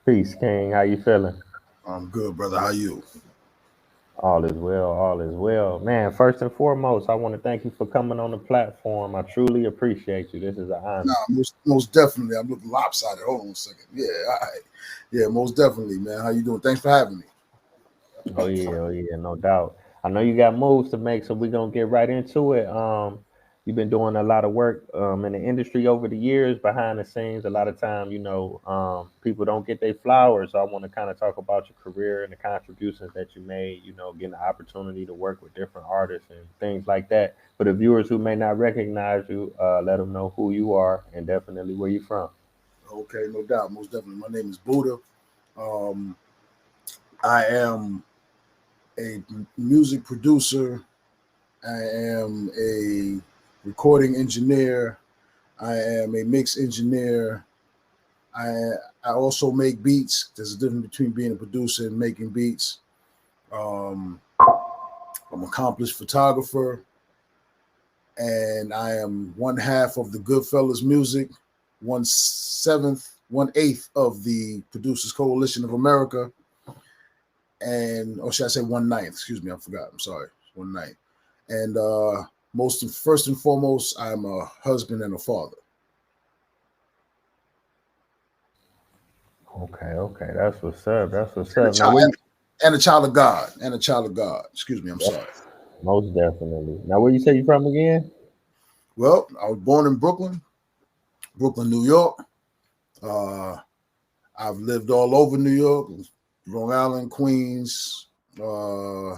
Peace, King. How you feeling? I'm good, brother. How you? All is well. All is well. Man, first and foremost, I want to thank you for coming on the platform. I truly appreciate you. This is an Nah, honor. most definitely. I'm looking lopsided. Hold on a second. Yeah, all right. Yeah, most definitely, man. How you doing? Thanks for having me. Oh yeah, no doubt. I know you got moves to make, so we're gonna get right into it. You've been doing a lot of work in the industry over the years, behind the scenes. A lot of time, people don't get their flowers. So I want to kind of talk about your career and the contributions that you made. Getting the opportunity to work with different artists and things like that. For the viewers who may not recognize you, let them know who you are and definitely where you're from. Okay, no doubt. Most definitely. My name is Buddah. Um, I am a music producer. I am a recording engineer. I am a mix engineer. I I also make beats. There's a difference between being a producer and making beats. Um, I'm an accomplished photographer, and I am one half of the Goodfellas Music, 1/7, 1/8 of the Producers Coalition of America, and or should I say 1/9? Excuse me, I forgot. I'm sorry, 1/9. And first and foremost, I'm a husband and a father. Okay, that's what's up. That's what's And a up. Now, child where you? and a child of God. And a child of God. Excuse me, I'm sorry. Most definitely. Now, where you say you from again? Well, I was born in Brooklyn, Brooklyn, New York. Uh, I've lived all over New York, Long Island, Queens, uh,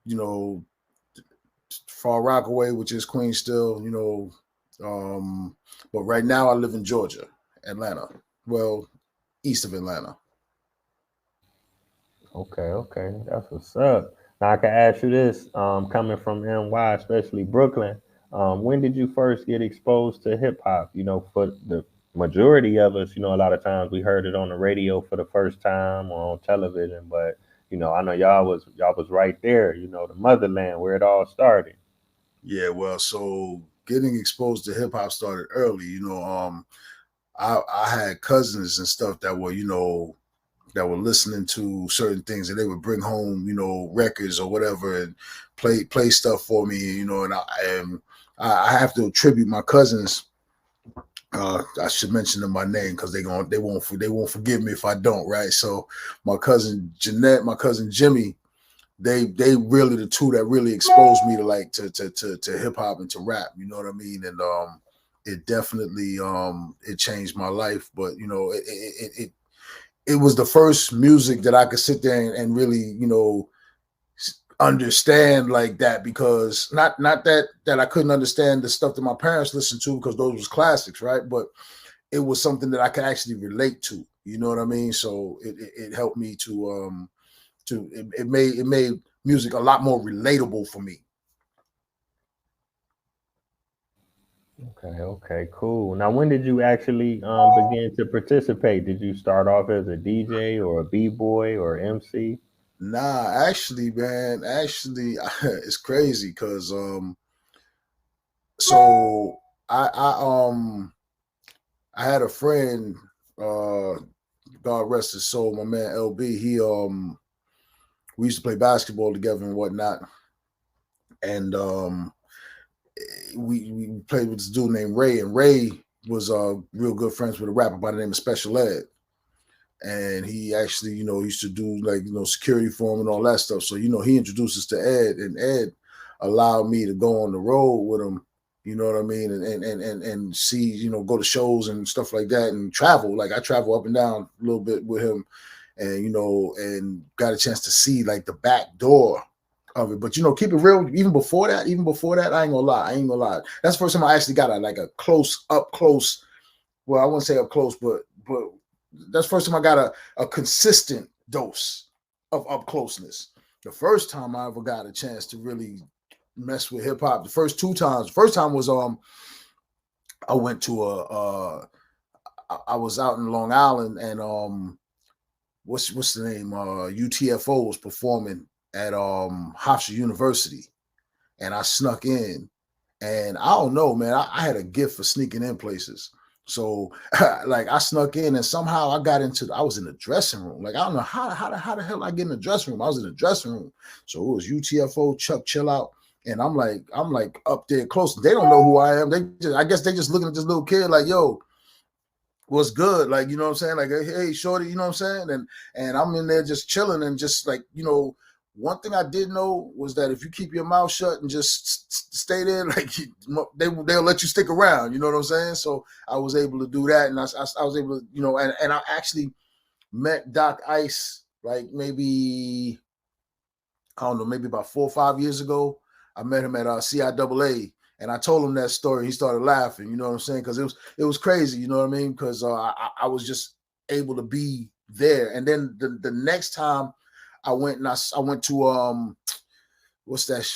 you know, Far Rockaway, which is Queens still. But right now I live in Georgia, Atlanta. Well, east of Atlanta. Okay, that's what's up. Now I can ask you this, coming from NY, especially Brooklyn, when did you first get exposed to hip hop? For the majority of us, a lot of times we heard it on the radio for the first time or on television, but I know y'all was right there, the motherland where it all started. Yeah, well, so getting exposed to hip hop started early. I had cousins and stuff that were listening to certain things, and they would bring home records or whatever and play stuff for me. And I have to attribute my cousins. I should mention them by name because they won't forgive me if I don't. Right. So my cousin Jeanette, my cousin Jimmy, they really the two that really exposed me to like to hip hop and to rap. You know what I mean? And it definitely it changed my life. But it was the first music that I could sit there and really understand like that, because not that I couldn't understand the stuff that my parents listened to because those was classics, right? But it was something that I could actually relate to. You know what I mean? So it helped me it made music a lot more relatable for me. Okay, cool. Now, when did you actually begin to participate? Did you start off as a DJ or a b-boy or MC? Nah, actually, man, it's crazy because so I had a friend, uh, God rest his soul, my man LB. We used to play basketball together and whatnot, and we played with this dude named Ray, and Ray was real good friends with a rapper by the name of Special Ed. And he actually, used to do like, security for him and all that stuff. So, he introduced us to Ed, and Ed allowed me to go on the road with him, you know what I mean? And see, go to shows and stuff like that and travel. Like I travel up and down a little bit with him, and, and got a chance to see like the back door of it. But, keep it real. Even before that, I ain't gonna lie. That's the first time I actually got a up close. Well, I wouldn't say up close, but that's the first time I got a consistent dose of up closeness. The first time I ever got a chance to really mess with hip hop, the first two times. The first time was I went to I was out in Long Island, and what's the name? UTFO was performing at Hofstra University, and I snuck in. And I don't know, man. I had a gift for sneaking in places. So like I snuck in and somehow I got I was in the dressing room. Like I don't know how the hell I get in the dressing room. I was in the dressing room. So it was UTFO, Chuck Chill Out. And I'm like up there close. They don't know who I am. I guess they just looking at this little kid like, yo, what's good? Like, you know what I'm saying? Like, hey, shorty, you know what I'm saying? And I'm in there just chilling and just like, you know, one thing I did know was that if you keep your mouth shut and just stay there, like they'll let you stick around. You know what I'm saying? So I was able to do that, and I was able to, you know, and I actually met Doc Ice like maybe I don't know, maybe about 4 or 5 years ago. I met him at CIAA, and I told him that story. He started laughing. You know what I'm saying? Because it was crazy. You know what I mean? Because I was just able to be there, and then the next time I went and I went to what's that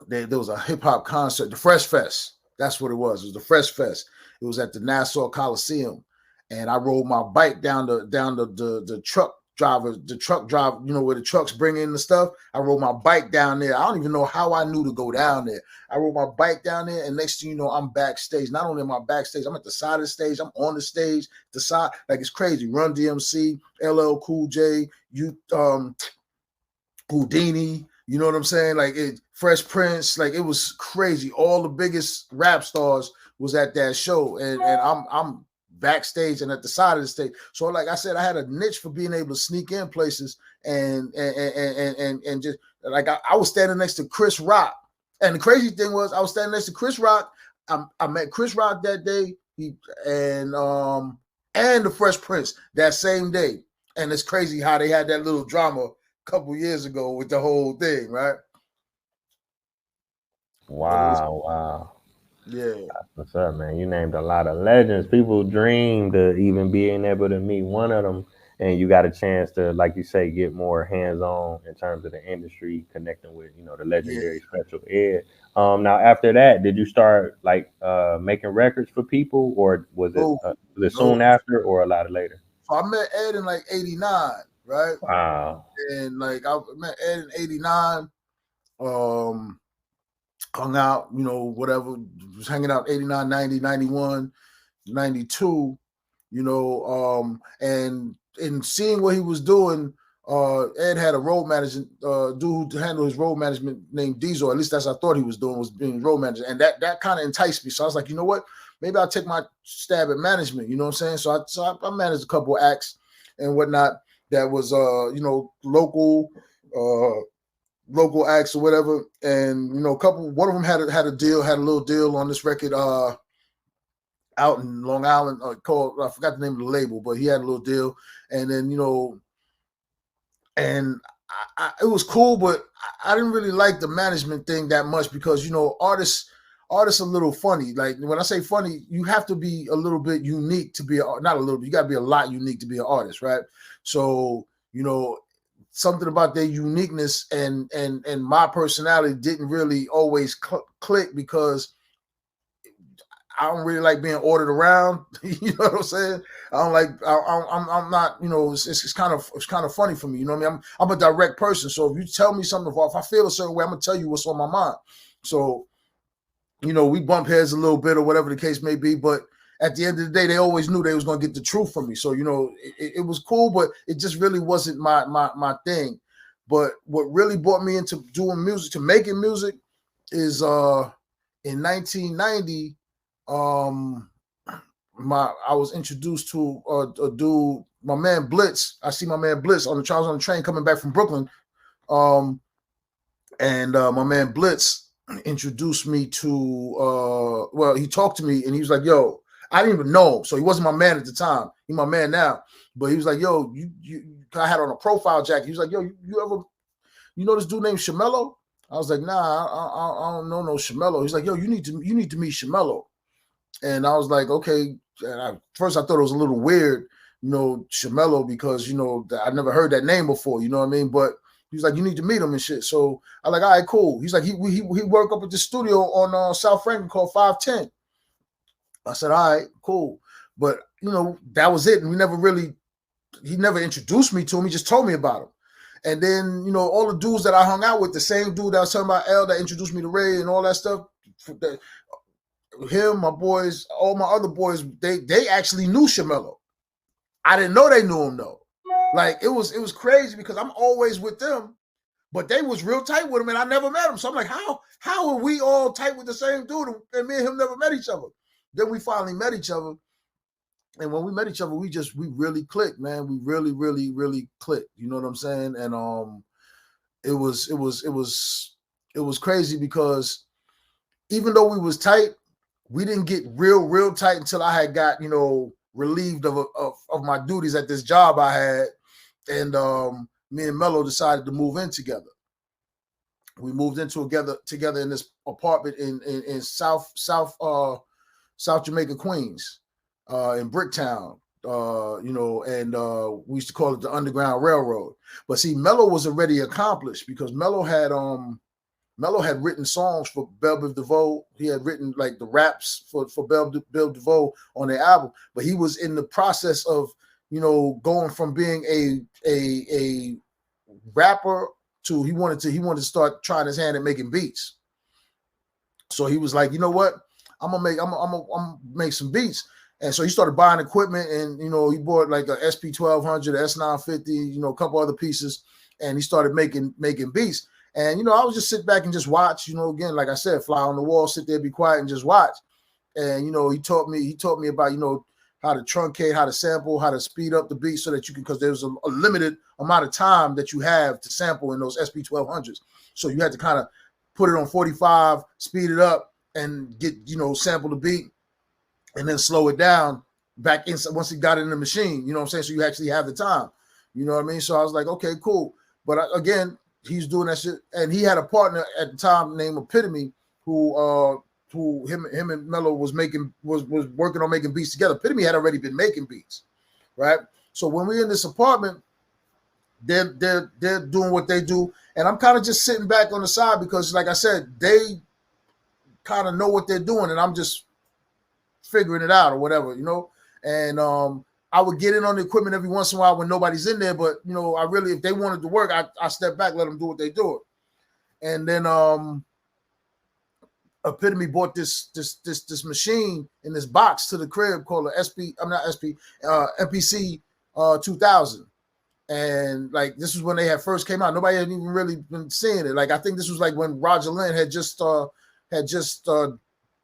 there was a hip hop concert, the Fresh Fest. That's what it was. It was the Fresh Fest. It was at the Nassau Coliseum, and I rode my bike down the truck driver, you know, where the trucks bring in the stuff. I rode my bike down there. I don't even know how I knew to go down there. I rode my bike down there, and next thing you know, I'm backstage. Not only am I backstage, I'm at the side of the stage. I'm on the stage, the side, like it's crazy. Run DMC, LL Cool J, Houdini, you know what I'm saying? Like Fresh Prince, like it was crazy. All the biggest rap stars was at that show, and I'm backstage and at the side of the stage. So like I said, I had a niche for being able to sneak in places and just like I was standing next to Chris Rock. And the crazy thing was I was standing next to Chris Rock. I met Chris Rock that day, and the Fresh Prince that same day. And it's crazy how they had that little drama a couple years ago with the whole thing, right? Wow. Yeah. What's up, man? You named a lot of legends. People dream to even being able to meet one of them, and you got a chance to, like you say, get more hands-on in terms of the industry, connecting with, you know, the legendary Special Ed. Now after that, did you start like making records for people, or was it soon after, or a lot later? So I met Ed in like '89, right? Wow. And like I met Ed in '89. Hung out, you know, whatever, was hanging out 89, 90, 91, 92, you know, and in seeing what he was doing, Ed had a road management dude to handle his road management named Diesel. At least that's what I thought he was doing, was being road manager. And that kind of enticed me. So I was like, you know what? Maybe I'll take my stab at management, you know what I'm saying? So I managed a couple of acts and whatnot that was, you know, local acts or whatever, and you know, one of them had a little deal on this record out in Long Island called, I forgot the name of the label, but he had a little deal, and then you know, and it was cool, but I didn't really like the management thing that much because you know, artists are a little funny. Like when I say funny, you have to be a little bit unique to be not a little bit, you got to be a lot unique to be an artist, right? So you know, something about their uniqueness and my personality didn't really always click because I don't really like being ordered around. You know what I'm saying? I don't like. I'm not. You know, it's kind of funny for me. You know what I mean? I'm a direct person. So if you tell me something, if I feel a certain way, I'm gonna tell you what's on my mind. So you know, we bump heads a little bit or whatever the case may be, but at the end of the day, they always knew they was going to get the truth from me. So, you know, it was cool, but it just really wasn't my thing. But what really brought me into doing music, to making music, is in 1990, I was introduced to a dude, my man Blitz. I see my man Blitz on the train coming back from Brooklyn. And my man Blitz introduced me to well, he talked to me and he was like, yo, I didn't even know him. So he wasn't my man at the time. He's my man now. But he was like, yo, I had on a profile jacket. He was like, yo, you know this dude named Shamello? I was like, nah, I don't know no Shamello. He's like, yo, you need to meet Shamello. And I was like, okay. And first I thought it was a little weird, you know, Shamello, because, you know, I never heard that name before, you know what I mean? But he was like, you need to meet him and shit. So I'm like, all right, cool. He's like, he worked up at the studio on South Franklin called 510. I said, all right, cool. But, you know, that was it. And he never introduced me to him. He just told me about him. And then, you know, all the dudes that I hung out with, the same dude that I was talking about, L, that introduced me to Ray and all that stuff, him, my boys, all my other boys, they actually knew Shamelo. I didn't know they knew him though. Like it was crazy because I'm always with them, but they was real tight with him, and I never met him. So I'm like, how are we all tight with the same dude, and me and him never met each other? Then we finally met each other, and when we met each other, we really clicked, man. We really clicked. You know what I'm saying? And it was crazy because even though we was tight, we didn't get real tight until I had got, relieved of my duties at this job I had, and me and Mello decided to move in together. We moved in together in this apartment in South Jamaica, Queens, in Bricktown, and we used to call it the Underground Railroad. But see, Mello was already accomplished because Mello had written songs for Bell Biv DeVoe. He had written like the raps for Bell Biv DeVoe on their album, but he was in the process of, going from being a rapper to he wanted to start trying his hand at making beats. So he was like, you know what, I'm gonna make some beats. And so he started buying equipment, and he bought like a SP 1200, a S950, a couple other pieces, and he started making beats. And I was just sit back and just watch, again, like I said, fly on the wall, sit there, be quiet, and just watch. And he taught me about how to truncate, how to sample, how to speed up the beat so that you can, because there's a limited amount of time that you have to sample in those SP 1200s. So you had to kind of put it on 45, speed it up, and get sample the beat, and then slow it down back in once it got in the machine. You know what I'm saying? So you actually have the time. You know what I mean? So I was like, okay, cool. But again, he's doing that shit, and he had a partner at the time named Epitome, who him and Mello was working on making beats together. Epitome had already been making beats, right? So when we're in this apartment, they're doing what they do, and I'm kind of just sitting back on the side because, like I said, they kind of know what they're doing, and I'm just figuring it out or whatever, And I would get in on the equipment every once in a while when nobody's in there, but I really, if they wanted to work, I step back, let them do what they do. And then Epitome bought this machine in this box to the crib called MPC 2000. And like this was when they had first came out. Nobody had even really been seeing it. Like I think this was like when Roger Lynn had just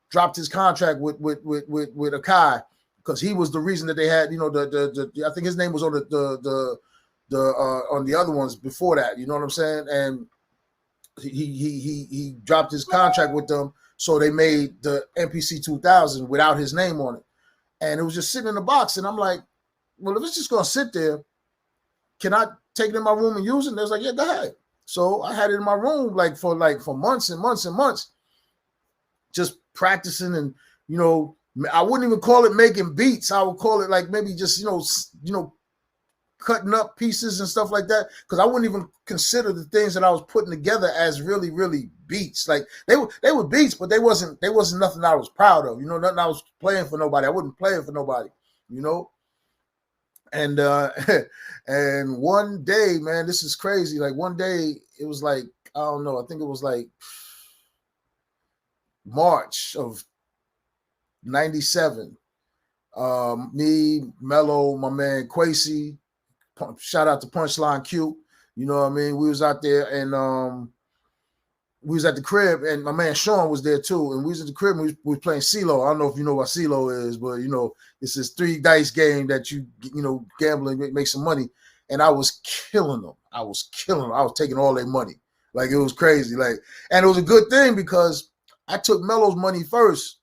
dropped his contract with Akai, because he was the reason that they had, I think his name was on the on the other ones before that, you know what I'm saying? And he dropped his contract with them, so they made the MPC 2000 without his name on it, and it was just sitting in the box. And I'm like, well, if it's just gonna sit there, can I take it in my room and use it? And they was like, yeah, go ahead. So I had it in my room for months and months and months, just practicing. And I wouldn't even call it making beats. I would call it like maybe just cutting up pieces and stuff like that, because I wouldn't even consider the things that I was putting together as really beats. Like they were beats, but they wasn't nothing I was proud of. Nothing I was playing for nobody. I wasn't playing for nobody. And and one day, man, this is crazy. Like one day, it was like, I don't know, I think it was like March of 97. Me, Mello, my man Quasi, shout out to Punchline Q. You know what I mean? We was out there, and we was at the crib, and my man Sean was there too. And we was at the crib, and we was playing CeeLo. I don't know if you know what CeeLo is, but it's this 3 dice game that you gambling, make some money. And I was killing them. I was taking all their money. Like it was crazy. Like, and it was a good thing because I took Mello's money first.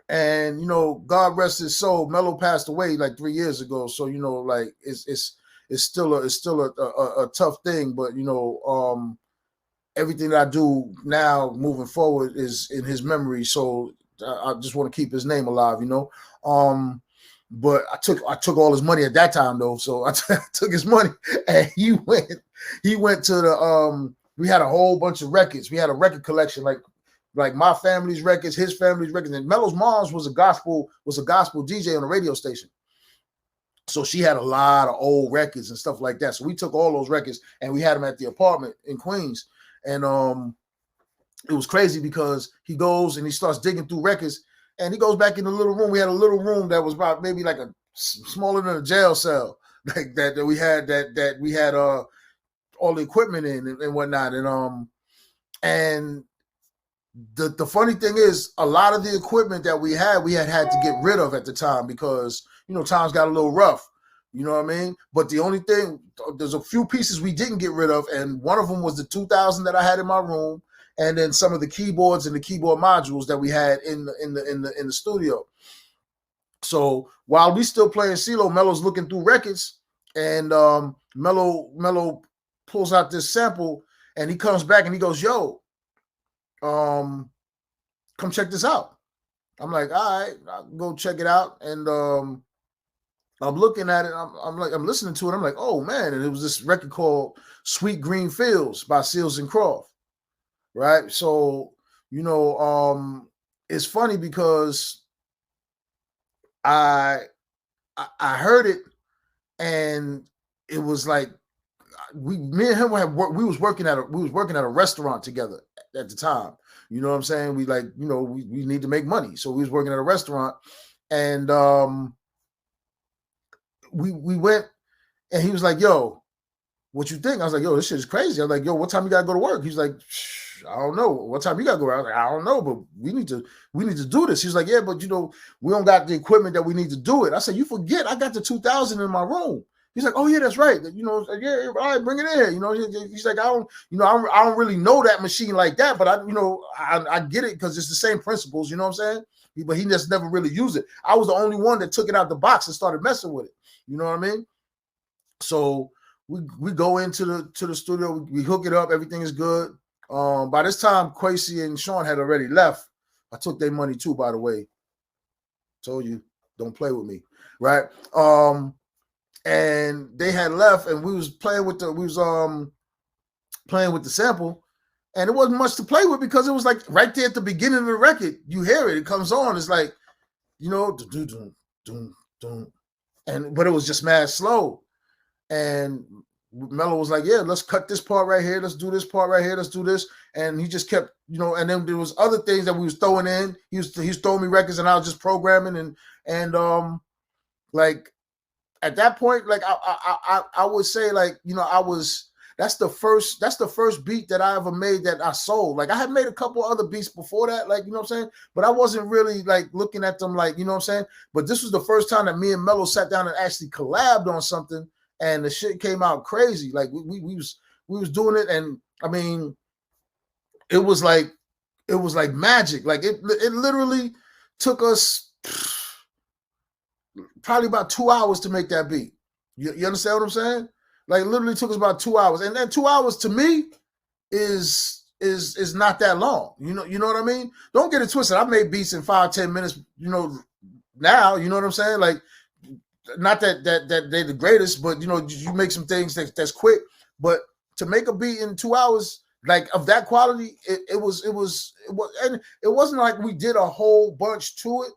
And God rest his soul, Mello passed away like 3 years ago. So like it's still a tough thing, but everything that I do now moving forward is in his memory. So I just want to keep his name alive, But I took all his money at that time though. So I took his money, and he went to the we had a whole bunch of records. We had a record collection, like my family's records, his family's records. And Mello's mom's was a gospel DJ on a radio station. So she had a lot of old records and stuff like that. So we took all those records and we had them at the apartment in Queens. And it was crazy because he goes and he starts digging through records, and he goes back in the little room. We had a little room that was about maybe like a smaller than a jail cell, like that we had all the equipment in and whatnot, and the funny thing is, a lot of the equipment that we had to get rid of at the time because times got a little rough. You know what I mean? But the only thing, there's a few pieces we didn't get rid of, and one of them was the 2000 that I had in my room, and then some of the keyboards and the keyboard modules that we had in the studio. So while we still playing CeeLo, Melo's looking through records, and Melo pulls out this sample, and he comes back and he goes, "Yo, come check this out." I'm like, "All right, I'll go check it out." And I'm looking at it. I'm listening to it. I'm like, "Oh man!" And it was this record called "Sweet Green Fields" by Seals and Croft, right? So it's funny because I heard it, and it was like me and him we was working at a restaurant together at the time. You know what I'm saying? We we need to make money, so we was working at a restaurant, and we went, and he was like, "Yo, what you think?" I was like, "Yo, this shit is crazy." I was like, "Yo, what time you gotta go to work?" He's like, "I don't know. What time you gotta go?" I was like, "I don't know, but we need to do this." He's like, "Yeah, but we don't got the equipment that we need to do it." I said, "You forget, I got the 2000 in my room." He's like, "Oh yeah, that's right. Yeah, all right, bring it in." He's like, I don't really know that machine like that, but I get it because it's the same principles. You know what I'm saying? But he just never really used it. I was the only one that took it out the box and started messing with it. You know what I mean? So we go into the studio, we hook it up, everything is good. By this time, Quasi and Sean had already left. I took their money too, by the way. Told you, don't play with me, right? And they had left, and we was playing with the sample, and it wasn't much to play with because it was like right there at the beginning of the record. You hear it, it comes on. It's like, but it was just mad slow. And Melo was like, "Yeah, let's cut this part right here. Let's do this part right here. Let's do this." And he just kept, and then there was other things that we was throwing in. He was throwing me records, and I was just programming, and like at that point, like I would say, like, that's the first beat that I ever made that I sold. Like I had made a couple other beats before that, like, you know what I'm saying? But I wasn't really like looking at them like, you know what I'm saying? But this was the first time that me and Melo sat down and actually collabed on something, and the shit came out crazy. Like we was doing it, and I mean, it was like magic. Like it literally took us probably about 2 hours to make that beat. You understand what I'm saying? Like it literally took us about 2 hours, and then 2 hours to me is not that long. You know what I mean? Don't get it twisted. I've made beats in 5-10 minutes. Now you know what I'm saying? Like, not that they're the greatest, but you make some things that's quick. But to make a beat in 2 hours, like of that quality, it wasn't like we did a whole bunch to it.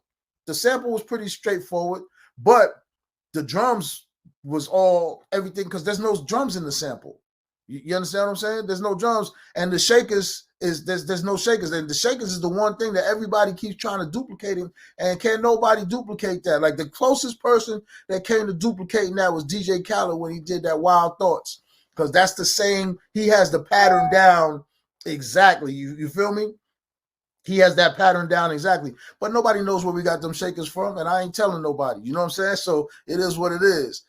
The sample was pretty straightforward, but the drums was all everything because there's no drums in the sample. You understand what I'm saying? There's no drums, and the shakers there's no shakers, and the shakers is the one thing that everybody keeps trying to duplicate him, and can't nobody duplicate that. Like the closest person that came to duplicating that was DJ Khaled when he did that Wild Thoughts, because that's the same. He has the pattern down exactly. You feel me? He has that pattern down exactly, but nobody knows where we got them shakers from, and I ain't telling nobody. You know what I'm saying? So it is what it is.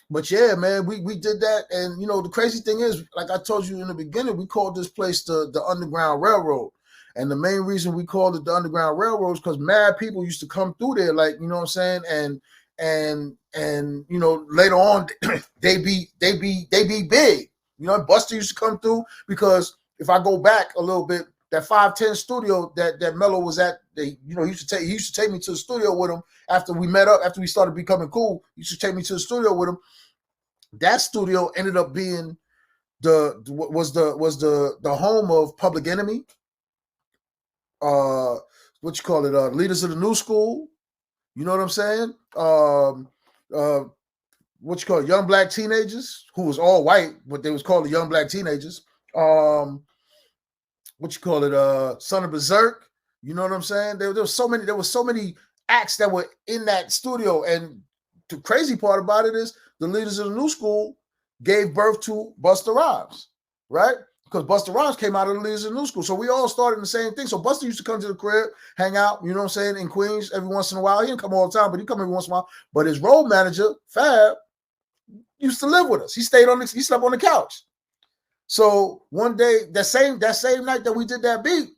But yeah, man, we did that, and the crazy thing is, like I told you in the beginning, we called this place the Underground Railroad, and the main reason we called it the Underground Railroad is because mad people used to come through there, like, you know what I'm saying, and later on they be big. Busta used to come through because if I go back a little bit, that 510 studio that Melo was at, he used to take me to the studio with him after we met up, after we started becoming cool. He used to take me to the studio with him. That studio ended up being the home of Public Enemy, what you call it, Leaders of the New School. You know what I'm saying? What you call it, Young Black Teenagers, who was all white, but they was called the Young Black Teenagers. what you call it, Son of Berserk. You know what I'm saying? There was so many acts that were in that studio. And the crazy part about it is the leaders of the new school gave birth to Busta Rhymes, right? Because Busta Rhymes came out of the leaders of the new school. So we all started the same thing. So Busta used to come to the crib, hang out, you know what I'm saying, in Queens every once in a while. He didn't come all the time, but he come every once in a while. But his road manager, Fab, used to live with us. He slept on the couch. So one day, that same night that we did that beat,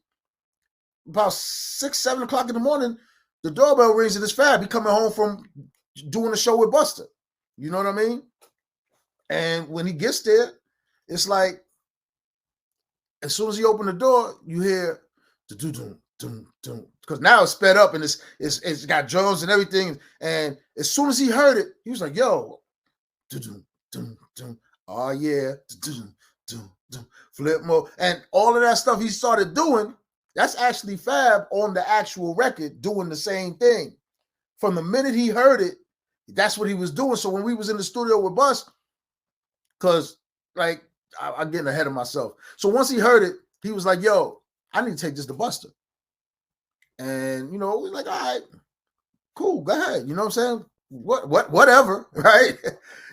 about 6, 7 o'clock in the morning, the doorbell rings and it's Fab. He coming home from doing a show with Busta. You know what I mean? And when he gets there, it's like, as soon as he opened the door, you hear because now it's sped up and it's got drums and everything. And as soon as he heard it, he was like, "Yo, oh yeah, flip mode," and all of that stuff he started doing. That's actually Fab on the actual record doing the same thing. From the minute he heard it, that's what he was doing. So when we was in the studio with Bus, because like I'm getting ahead of myself. So once he heard it, he was like, "Yo, I need to take this to Busta." And you know, we're like, "All right, cool, go ahead." You know what I'm saying? Whatever, right?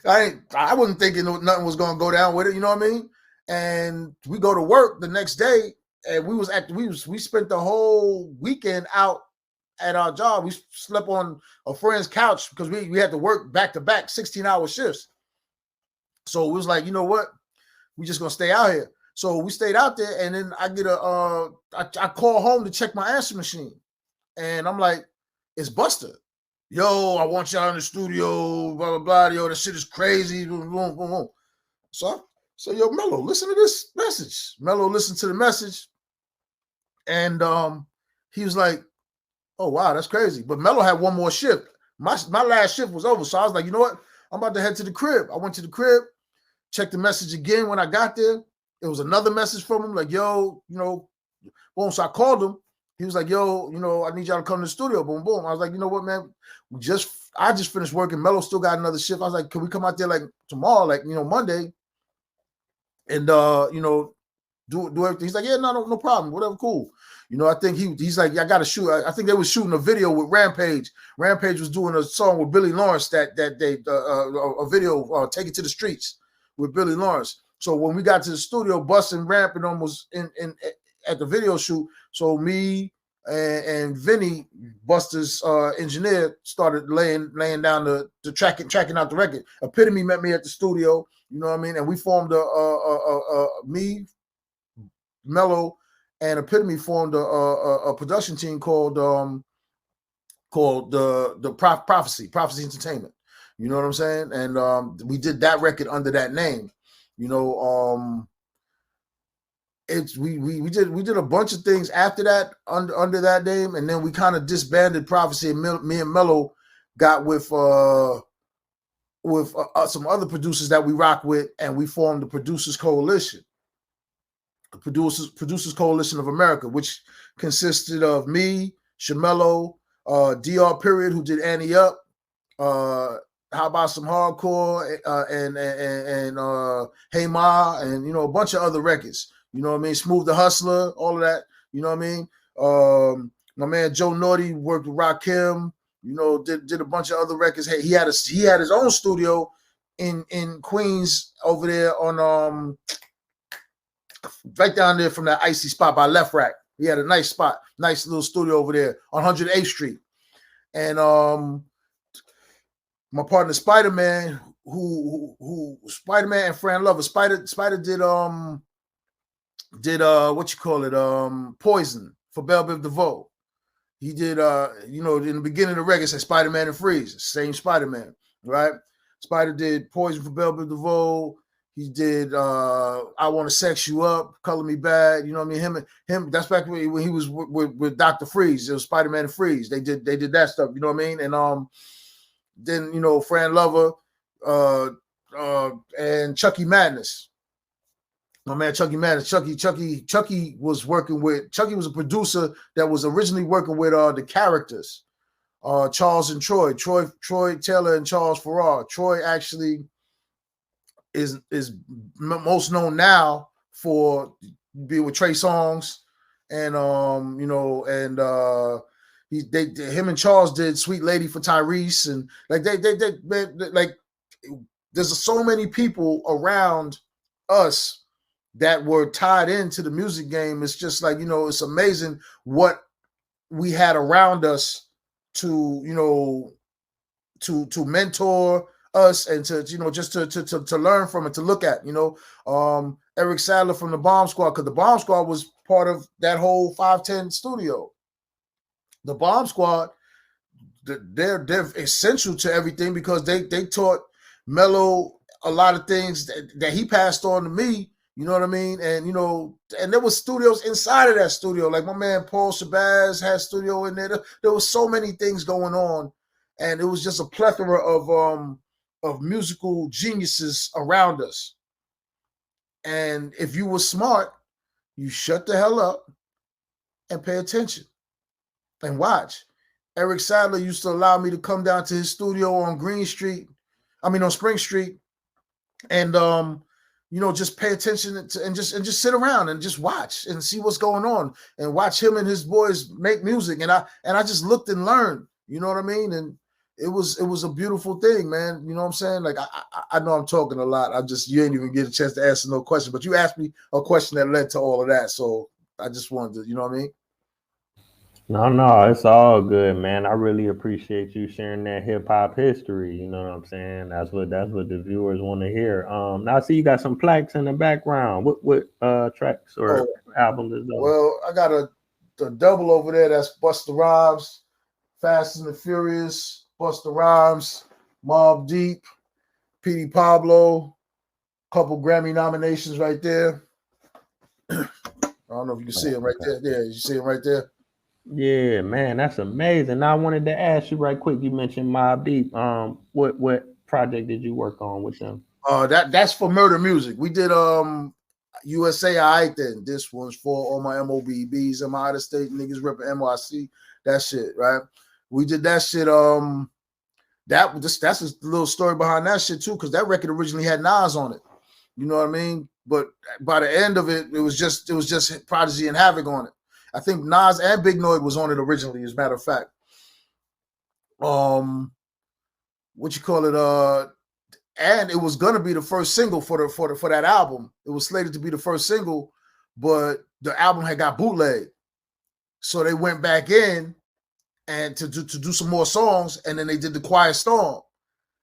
I wasn't thinking nothing was gonna go down with it. You know what I mean? And we go to work the next day, and we spent the whole weekend out at our job. We slept on a friend's couch because we had to work back to back 16-hour shifts. So it was like, you know what? We just gonna stay out here. So we stayed out there, and then I get I call home to check my answer machine, and I'm like, "It's Busta. Yo, I want y'all in the studio, blah, blah, blah. Yo, this shit is crazy. Boom, boom, boom, boom." So yo, Mello, listen to this message. Mello listened to the message, and he was like, "Oh, wow, that's crazy." But Mello had one more shift. My last shift was over. So I was like, you know what? I'm about to head to the crib. I went to the crib, checked the message again when I got there. It was another message from him, like, "Yo, you know," boom. So I called him. He was like, "Yo, you know, I need y'all to come to the studio." Boom, boom. I was like, "You know what, man? I just finished working. Mello still got another shift." I was like, "Can we come out there like tomorrow, like, you know, Monday, and you know, do everything?" He's like, "Yeah, no problem. Whatever, cool." You know, I think he's like, "I gotta shoot." I think they were shooting a video with Rampage. Rampage was doing a song with Billy Lawrence that they a video, "Take It to the Streets" with Billy Lawrence. So when we got to the studio, Bus and Ramp and almost in at the video shoot. So me and Vinny, Busta's engineer, started laying down the tracking out the record. Epitome met me at the studio, you know what I mean, and we formed me, Mello, and Epitome formed a production team called the Prophecy Entertainment. You know what I'm saying? And we did that record under that name. You know, we did a bunch of things after that under that name, and then we kind of disbanded Prophecy, and me and Mello got with some other producers that we rock with, and we formed the Producers Coalition. The Producers Coalition of America, which consisted of me, Shamello, DR Period, who did Annie Up, How About Some Hardcore, and Hey Ma, and, you know, a bunch of other records. You know what I mean? Smooth the Hustler, all of that. You know what I mean? My man Joe Naughty worked with Rakim. You know, did a bunch of other records. Hey, he had his own studio in Queens over there on right down there from that icy spot by Left Rack. He had a nice spot, nice little studio over there on 108th Street. And my partner Spider-Man, who Spider-Man and Fran Lover. Spider did what you call it, Poison for Belle Biv DeVoe. He did you know, in the beginning of the record said Spider-Man and Freeze, same Spider-Man, right? Spider did Poison for Belle Biv DeVoe. He did I Want to Sex You Up, Color Me Bad. You know what I mean? Him. That's back when he was with Dr. Freeze. It was Spider-Man and Freeze. They did that stuff. You know what I mean? And then, you know, Fran Lover, and Chucky Madness. My man Chucky Madness. Chucky was working with. Chucky was a producer that was originally working with the Characters, Charles and Troy Taylor and Charles Farrar. Troy actually is most known now for be with Trey Songz, and you know, and him and Charles did Sweet Lady for Tyrese, and like they like there's so many people around us that were tied into the music game. It's just like, you know, it's amazing what we had around us to, you know, to mentor us and to, you know, just to learn from it, to look at, you know, Eric Sadler from the Bomb Squad, because the Bomb Squad was part of that whole 510 studio. The Bomb Squad, they're essential to everything, because they taught Mello a lot of things that he passed on to me. You know what I mean? And, you know, and there was studios inside of that studio. Like my man Paul Shabazz had studio in there. There was so many things going on. And it was just a plethora of musical geniuses around us. And if you were smart, you shut the hell up and pay attention and watch. Eric Sadler used to allow me to come down to his studio on on Spring Street, and you know, just pay attention and just sit around and just watch and see what's going on, and watch him and his boys make music. And I just looked and learned, you know what I mean? And it was a beautiful thing, man. You know what I'm saying? Like I know I'm talking a lot. You ain't even get a chance to answer no question, but you asked me a question that led to all of that. So I just wanted to, you know what I mean? No, it's all good, man. I really appreciate you sharing that hip hop history. You know what I'm saying? That's what the viewers want to hear. Now I see you got some plaques in the background. What tracks or Oh, albums is those? well, I got a double over there. That's Busta Rhymes, Fast and the Furious, Busta Rhymes, Mobb Deep, Petey Pablo, couple Grammy nominations right there. I don't know if you can see him right there. Yeah, you see him right there. Yeah, man, that's amazing. Now I wanted to ask you right quick. You mentioned Mobb Deep. What project did you work on with them? That's for Murder Music. We did USA I then. This one's for all my MOBBs and my out of state niggas repping NYC. That shit, right? We did that shit. That's a little story behind that shit too, because that record originally had Nas on it. You know what I mean? But by the end of it, it was just Prodigy and Havoc on it. I think Nas and Big Noid was on it originally, as a matter of fact. What you call it? And it was gonna be the first single for that album. It was slated to be the first single, but the album had got bootlegged, so they went back in and to do some more songs, and then they did the Quiet Storm.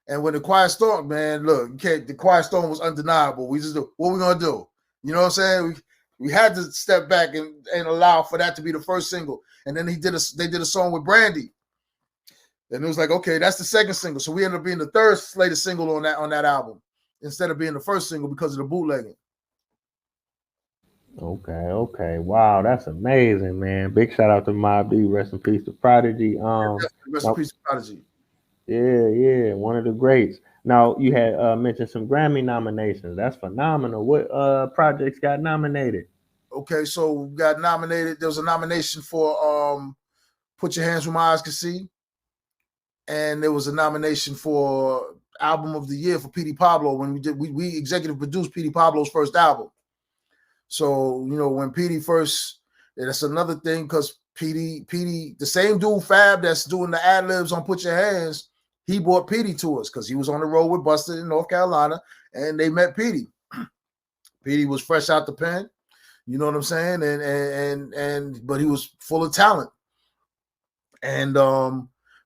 And when the Quiet Storm, man, look, the Quiet Storm was undeniable. We just do what we gonna do. You know what I'm saying? We had to step back and allow for that to be the first single. And then they did a song with Brandy. And it was like, okay, that's the second single. So we ended up being the third slated single on that album, instead of being the first single because of the bootlegging. Okay. Wow, that's amazing, man. Big shout out to Mobb Deep. Rest in peace to Prodigy. Rest in peace, Prodigy. Yeah, one of the greats. Now you had mentioned some Grammy nominations. That's phenomenal. What projects got nominated? Okay, so we got nominated. There was a nomination for Put Your Hands Where My Eyes Can See. And there was a nomination for Album of the Year for Petey Pablo when we executive produced Petey Pablo's first album. So, you know, when Petey first, that's another thing, because Petey, the same dude Fab that's doing the ad libs on Put Your Hands, he brought Petey to us because he was on the road with Busta in North Carolina, and they met Petey. Petey was fresh out the pen, you know what I'm saying, and but he was full of talent, and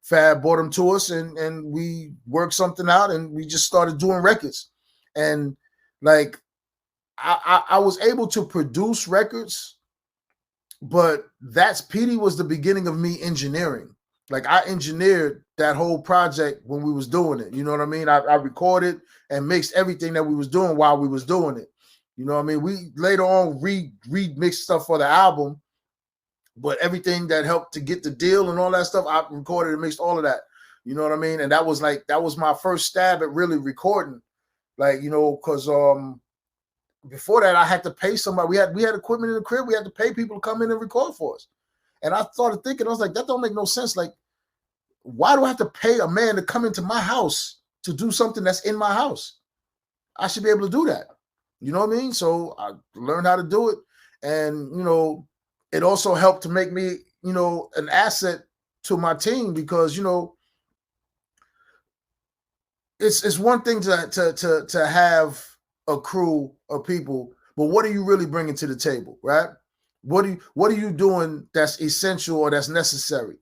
Fab brought him to us, and we worked something out, and we just started doing records, and like I was able to produce records, but Petey was the beginning of me engineering. Like I engineered that whole project when we was doing it. You know what I mean? I recorded and mixed everything that we was doing while we was doing it. You know what I mean? We later on remixed stuff for the album, but everything that helped to get the deal and all that stuff, I recorded and mixed all of that. You know what I mean? And that was my first stab at really recording. Like, you know, because before that I had to pay somebody. We had equipment in the crib. We had to pay people to come in and record for us. And I started thinking, I was like, that don't make no sense. Like, why do I have to pay a man to come into my house to do something that's in my house? I should be able to do that. You know what I mean? So I learned how to do it. And it also helped to make me an asset to my team, because it's one thing to have a crew of people, but what are you really bringing to the table, right? What are you doing that's essential or that's necessary?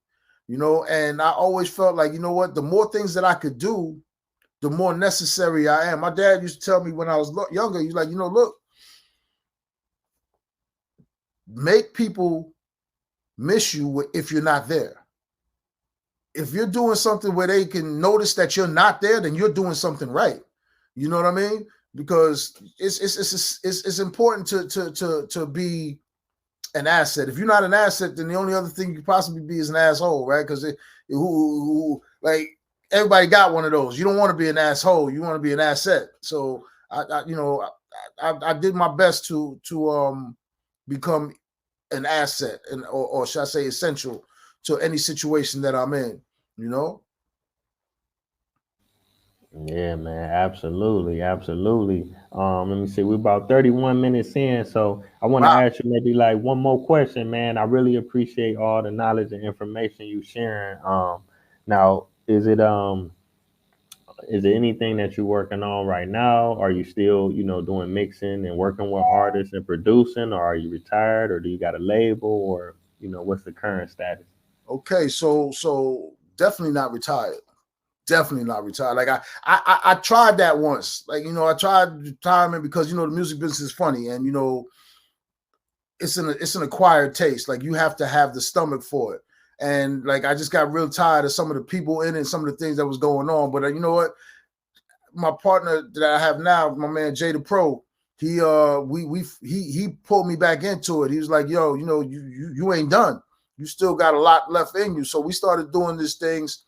And I always felt like, what, the more things that I could do, the more necessary I am. My dad used to tell me when I was younger, he's like, look, make people miss you if you're not there. If you're doing something where they can notice that you're not there, then you're doing something right. You know what I mean? Because it's important to be an asset. If you're not an asset, then the only other thing you could possibly be is an asshole, right? Because like everybody got one of those. You don't want to be an asshole. You want to be an asset. So I did my best to become an asset, or should I say essential to any situation that I'm in. Yeah, man, absolutely, absolutely. Let me see, we're about 31 minutes in, so I want to Wow. ask you maybe like one more question, man. I really appreciate all the knowledge and information you sharing. Now, is there anything that you're working on right now? Are you still, doing mixing and working with artists and producing, or are you retired, or do you got a label, or what's the current status? Okay, so definitely not retired. Definitely not retired. Like I tried that once. Like I tried retirement because the music business is funny, and it's an acquired taste. Like you have to have the stomach for it. And like I just got real tired of some of the people in it, and some of the things that was going on. But you know what? My partner that I have now, my man Jay the Pro, he pulled me back into it. He was like, "Yo, you ain't done. You still got a lot left in you." So we started doing these things.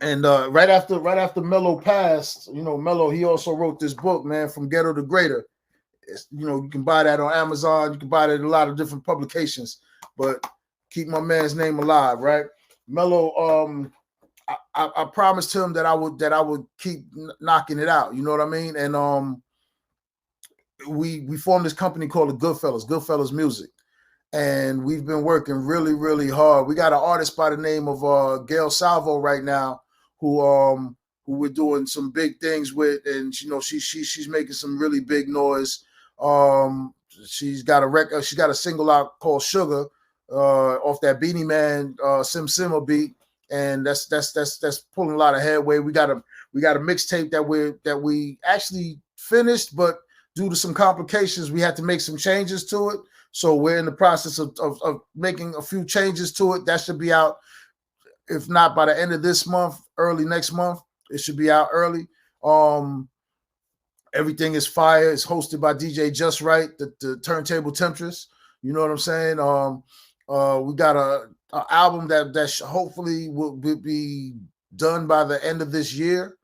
And right after Mello passed, Mello, he also wrote this book, man, From Ghetto to Greater. You can buy that on Amazon. You can buy that in a lot of different publications. But keep my man's name alive, right? Mello, I promised him that I would keep knocking it out. You know what I mean? And we formed this company called the Goodfellas Music, and we've been working really, really hard. We got an artist by the name of Gail Salvo right now, who we're doing some big things with, and she's making some really big noise. She's got a record. She's got a single out called Sugar, off that Beanie Man Sim Simmer beat, and that's pulling a lot of headway. We got a mixtape that we actually finished, but due to some complications, we had to make some changes to it. So we're in the process of making a few changes to it. That should be out, if not by the end of this month, early next month. It should be out early. Everything is fire. It's hosted by DJ Just Right, the Turntable Temptress. You know what I'm saying? We got a album that hopefully will be done by the end of this year,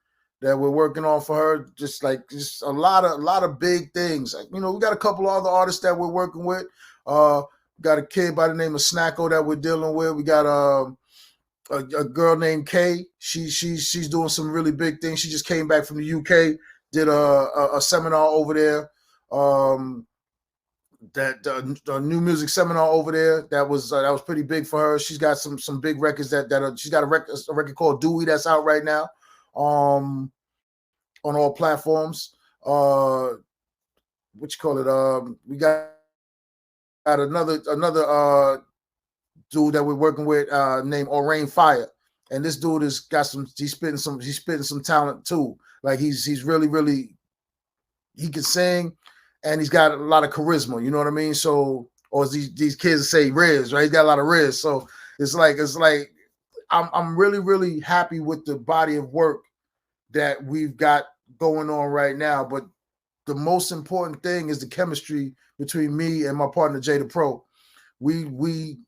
that we're working on for her. Just a lot of big things. We got a couple of other artists that we're working with. Got a kid by the name of Snacko that we're dealing with. We got a girl named Kay. She's doing some really big things. She just came back from the UK, did a seminar over there. That a new music seminar over there that was pretty big for her. She's got some big records she's got a record called Dewey that's out right now, on all platforms. What you call it? We got another dude that we're working with named Orain Fire, and this dude has got he's spitting some talent too. Like he's really, he can sing, and he's got a lot of charisma. You know what I mean? So, or as these kids say, Riz, right? He's got a lot of Riz. So it's like I'm really happy with the body of work that we've got going on right now. But the most important thing is the chemistry between me and my partner Jay the Pro. We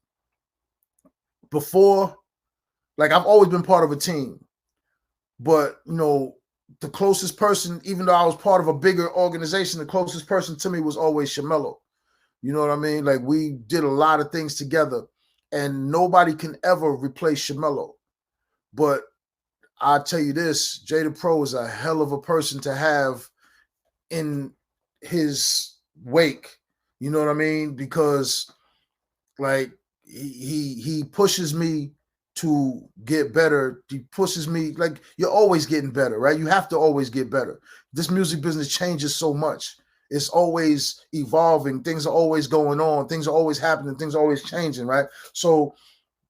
before, like, I've always been part of a team, but the closest person, even though I was part of a bigger organization, the closest person to me was always Shamello. You know what I mean? Like, we did a lot of things together, and nobody can ever replace Shamello. But I'll tell you this, Jay the Pro is a hell of a person to have in his wake. You know what I mean? Because like he pushes me to get better. He pushes me like you're always getting better, right? You have to always get better. This music business changes so much. It's always evolving. Things are always going on. Things are always happening. Things are always changing, right? So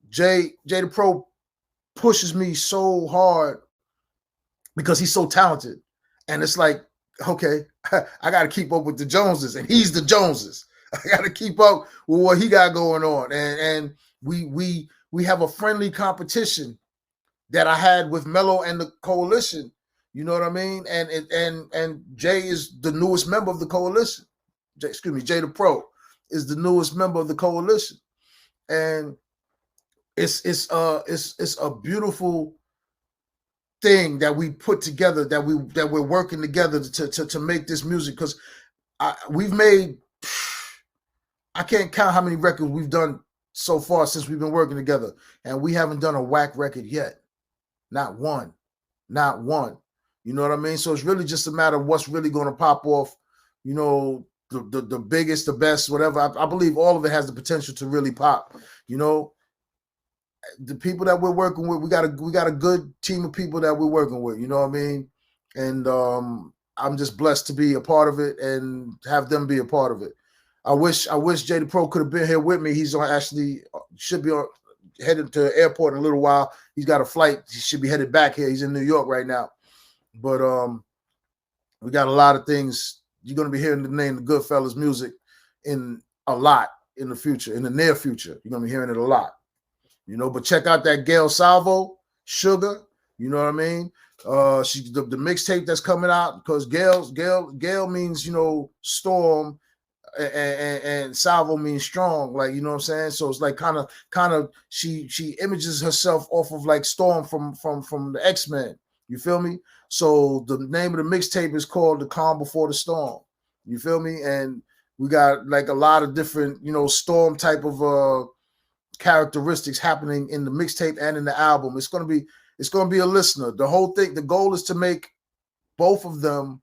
Jay the Pro pushes me so hard because he's so talented. And it's like, okay, I got to keep up with the Joneses, and he's the Joneses. I got to keep up with what he got going on, and we have a friendly competition that I had with Mello and the coalition. You know what I mean? And Jay is the newest member of the coalition. Jay the Pro is the newest member of the coalition, and it's a beautiful thing that we put together, that we're working together to make this music, because we've made, I can't count how many records we've done so far since we've been working together, and we haven't done a whack record yet. Not one. Not one. You know what I mean? So it's really just a matter of what's really going to pop off, you know, the biggest, the best, whatever. I believe all of it has the potential to really pop. You know, the people that we're working with, we got a good team of people that we're working with. You know what I mean? And I'm just blessed to be a part of it and have them be a part of it. I wish Jay the Pro could have been here with me. He's actually should be headed to the airport in a little while. He's got a flight. He should be headed back here. He's in New York right now. But we got a lot of things. You're going to be hearing the name of Goodfellas music in a lot in the future, in the near future. You're going to be hearing it a lot. You know, but check out that Gail Salvo, Sugar. You know what I mean? She the mixtape that's coming out, because Gail means, you know, storm, and Salvo means strong, like, you know what I'm saying? So it's like kind of she images herself off of like Storm from the X-Men. You feel me? So the name of the mixtape is called The Calm Before the Storm. You feel me? And we got like a lot of different, you know, storm type of characteristics happening in the mixtape and in the album. It's gonna be a listener. The whole thing, the goal is to make both of them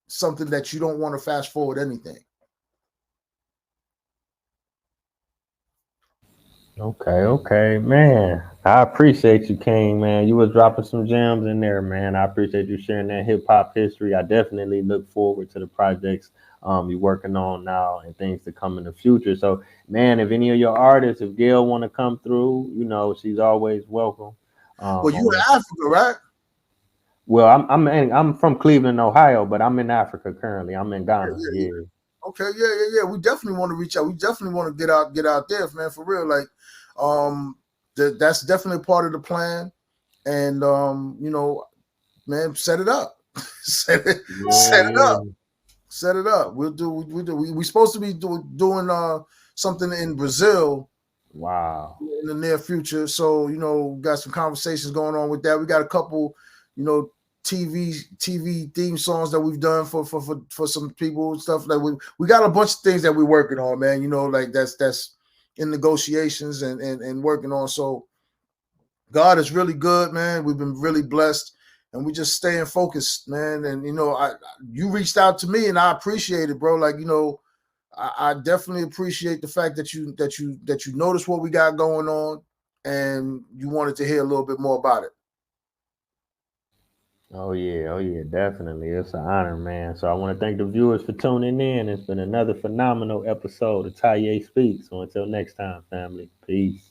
something that you don't want to fast forward anything. Okay, man. I appreciate you, King, man. You was dropping some gems in there, man. I appreciate you sharing that hip hop history. I definitely look forward to the projects you're working on now and things to come in the future. So, man, if any of your artists, if Gail want to come through, you know, she's always welcome. Well, you On in Africa, right? well, I'm from Cleveland, Ohio, but I'm in Africa currently. I'm in Yeah, Ghana. yeah, Yeah. yeah. Okay, yeah. We definitely want to reach out. We definitely want to get out there, man, for real. Like, um, that's definitely part of the plan. And you know, man, set it up, set it up, Yeah. set it up. We supposed to be doing something in Brazil Wow. in the near future. So, you know, got some conversations going on with that. We got a couple, you know, TV theme songs that we've done for some people and stuff. Like we got a bunch of things that we're working on, man. You know, like that's in negotiations and working on. So God is really good, man. We've been really blessed, and we just staying focused, man. And you know, you reached out to me, and I appreciate it, bro. Like, you know, I definitely appreciate the fact that you noticed what we got going on, and you wanted to hear a little bit more about it. Oh yeah, definitely. It's an honor, man. So I want to thank the viewers for tuning in. It's been another phenomenal episode of Taye Speaks. So until next time, family. Peace.